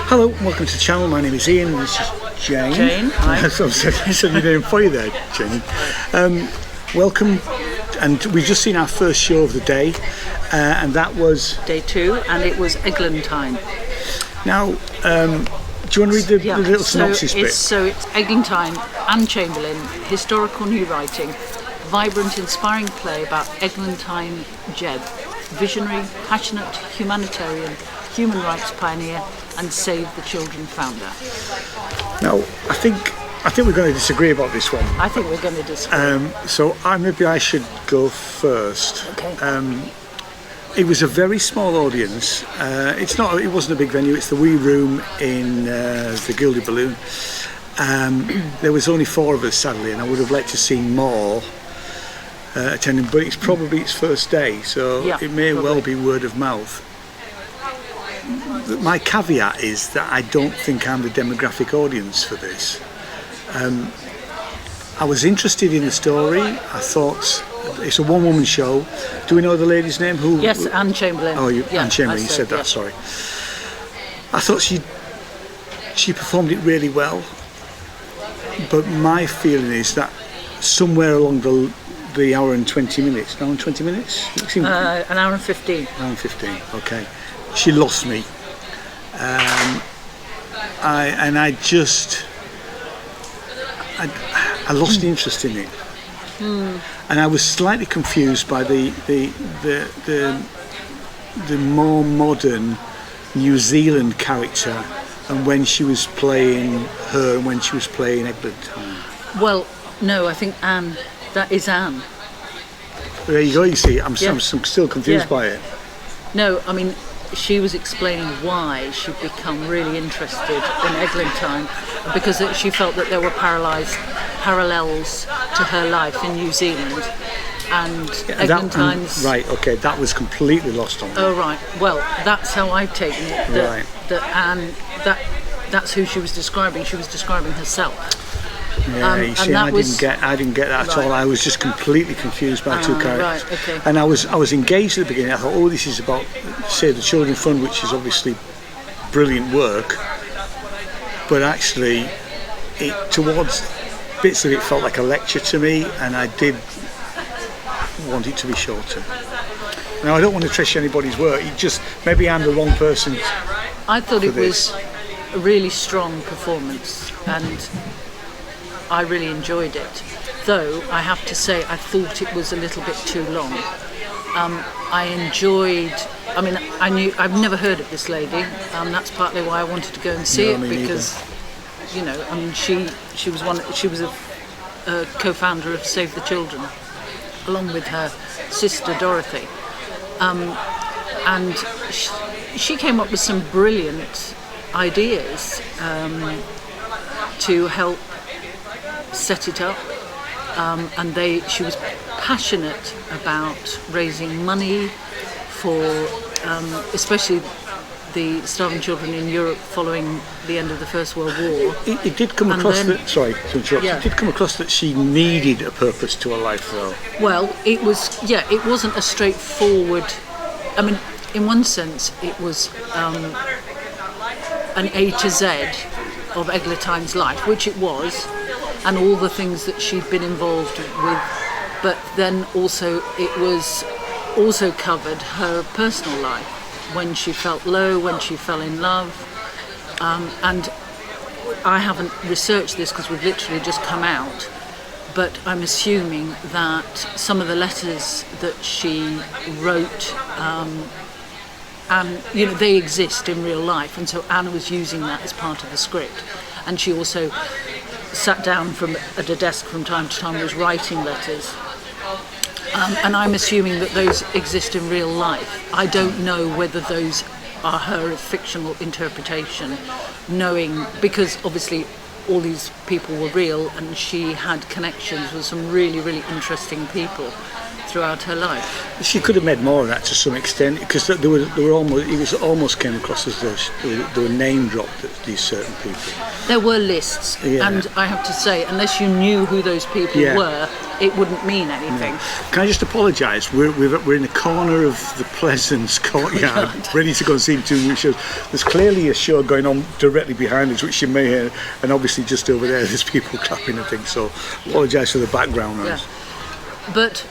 Hello, welcome to the channel. My name is Ian and this is Jane. Jane, hi. So I said your name for you there, Jane. Welcome, and we've just seen our first show of the day, and that was... Day 2, and it was Eglantyle. Now, do you want to read the little synopsis bit? So it's Eglantyle, Anne Chamberlain, historical new writing, vibrant, inspiring play about Eglantyle Jebb, visionary, passionate, humanitarian, human rights pioneer and Save the Children founder. Now, I think we're going to disagree about this one. I think we're going to disagree. So maybe I should go first. Okay. It was a very small audience. It wasn't a big venue. It's the Wee Room in the Gilded Balloon. There was only 4 of us, sadly, and I would have liked to see more attending. But it's probably its first day, so it may well be word of mouth. My caveat is that I don't think I'm the demographic audience for this. I was interested in the story. I thought it's a one-woman show. Do we know the lady's name? Yes, Anne Chamberlain. Oh, Anne Chamberlain. You said that. Sorry. I thought she performed it really well. But my feeling is that somewhere along the hour and 20 minutes. An hour and 20 minutes? An hour and 15. An hour and 15. Okay. She lost me. I lost interest in it, and I was slightly confused by the more modern New Zealand character, and when she was playing her, and when she was playing Eglantyle. Well, no, I think Anne. That is Anne. There you go. You see, I'm still confused by it. No, I mean, she was explaining why she'd become really interested in Eglantyle, because she felt that there were parallels to her life in New Zealand, and Eglantyle's... Right, okay, that was completely lost on me. Oh, right. Well, that's how I've taken it. Right. That Anne, that's who she was describing. She was describing herself. Yeah, you see, I didn't get that at all. I was just completely confused by 2 characters. Right, okay. And I was engaged at the beginning. I thought, oh, this is about Save the Children Fund, which is obviously brilliant work. But actually, towards bits of it felt like a lecture to me, and I did want it to be shorter. Now, I don't want to trash anybody's work. Maybe I'm the wrong person. I thought it was a really strong performance, and I really enjoyed it, though I have to say I thought it was a little bit too long. I've never heard of this lady. That's partly why I wanted to go and see it, because she was a co-founder of Save the Children, along with her sister Dorothy, and she came up with some brilliant ideas to help set it up, and she was passionate about raising money for especially the starving children in Europe following the end of the First World War. It did come across it did come across that she needed a purpose to her life, though. Well, it wasn't a straightforward, I mean, in one sense it was an A to Z of Eglantyle's life, which it was, and all the things that she'd been involved with, but then also it was also covered her personal life, when she felt low, when she fell in love, and I haven't researched this because we've literally just come out, but I'm assuming that some of the letters that she wrote, and they exist in real life, and so Anne was using that as part of the script, and she also sat down at a desk from time to time and was writing letters, and I'm assuming that those exist in real life. I don't know whether those are her fictional interpretation, because obviously all these people were real, and she had connections with some really, really interesting people throughout her life. She could have made more of that to some extent, because it almost came across as there were name dropped at these certain people. There were lists, and I have to say, unless you knew who those people were, it wouldn't mean anything. Can I just apologise? We're in a corner of the Pleasance courtyard, ready to go and see 2 new shows. There's clearly a show going on directly behind us, which you may hear, and obviously just over there there's people clapping and things, so apologise for the background noise. But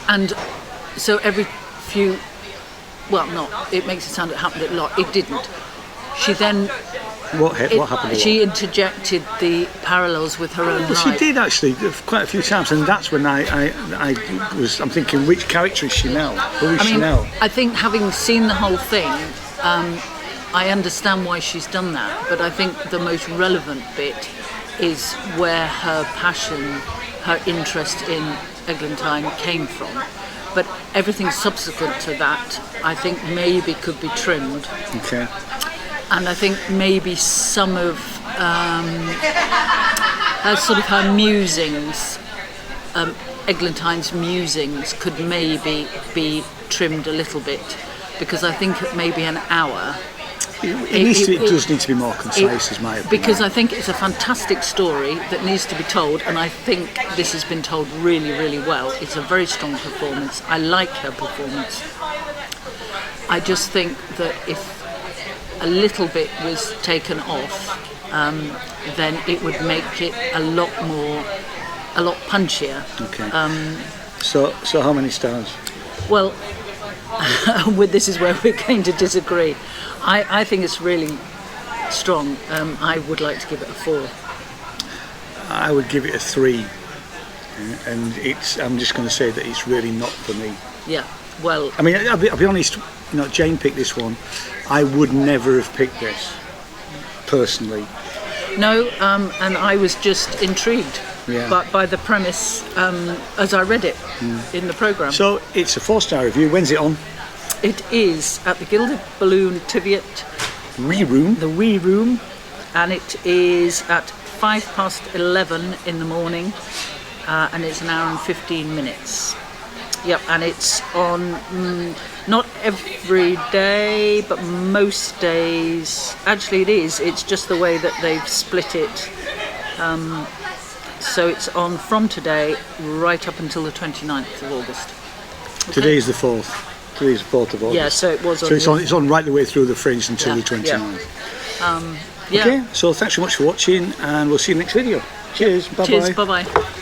and so every few, well, not, it makes it sound it happened a lot. It didn't. She then What happened? She interjected the parallels with her own Well, life. she did actually quite a few times, and that's when I'm thinking, which character is she now? Who is she now? I think having seen the whole thing, I understand why she's done that, but I think the most relevant bit is where her passion, her interest in Eglantyle came from. But everything subsequent to that, I think maybe could be trimmed. Okay. And I think maybe some of her musings, Eglantine's musings, could maybe be trimmed a little bit, because I think at maybe an hour. It does need to be more concise, is my opinion. Because I think it's a fantastic story that needs to be told, and I think this has been told really, really well. It's a very strong performance. I like her performance. I just think that if a little bit was taken off, then it would make it a lot punchier. Okay. So how many stars? Well, this is where we're going to disagree. I think it's really strong. I would like to give it a 4. I would give it a 3, and I'm just going to say that it's really not for me. Yeah. Well, I mean, I'll be honest. Jane picked this one. I would never have picked this personally. No, and I was just intrigued by the premise as I read it in the programme. So it's a 4-star review. When's it on? It is at the Gilded Balloon Teviot Wee Room. The Wee Room, and it is at 11:05 in the morning, and it's an hour and 15 minutes. Yep, and it's on not every day, but most days. Actually, it is. It's just the way that they've split it. So it's on from today right up until the 29th of August. Okay. Today is the 4th. Today is the 4th of August. Yeah, so it was on. So it's on right the way through the Fringe until the 29th. Okay, so thanks so much for watching, and we'll see you next video. Cheers. Bye-bye. Cheers. Bye-bye.